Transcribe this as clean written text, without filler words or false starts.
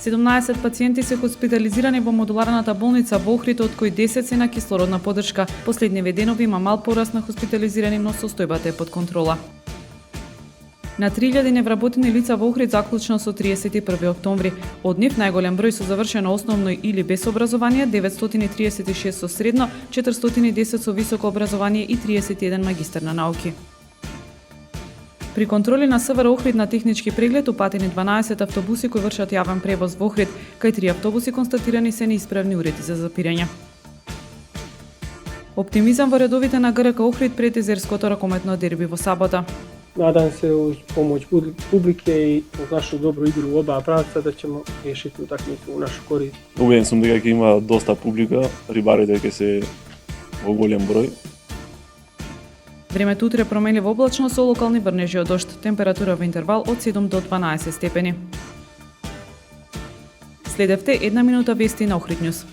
17 пациенти се хоспитализирани во модуларната болница во Охрид, од кои 10 се на кислородна поддршка. Последниве денови има мал пораст на хоспитализирани, но состојбата е под контрола. На 3000 невработени лица во Охрид заклучно со 31 октомври. Од нив најголем број со завршено основно или без образование, 936 со средно, 410 со високо образование и 31 магистар на науки. При контроли на СВР Охрид на технички преглед упатени 12 автобуси кои вршат јавен превоз во Охрид, кај 3 автобуси констатирани се неисправни уреди за запирање. Оптимизам во редовите на ГРК Охрид пред езерското ракометно дерби во сабота. Nadam se uz pomoć publike i uz našu dobru igru u oba pravca da ćemo riješiti utakmicu u našu korist. Убеден сум дека ќе има доста публика, рибарите ќе се во голем број. Времето утре променливо облачно со локални врнежи од дожд, температура во интервал од 7 до 12 степени. Следевте една минута вести на Охрид Нјуз.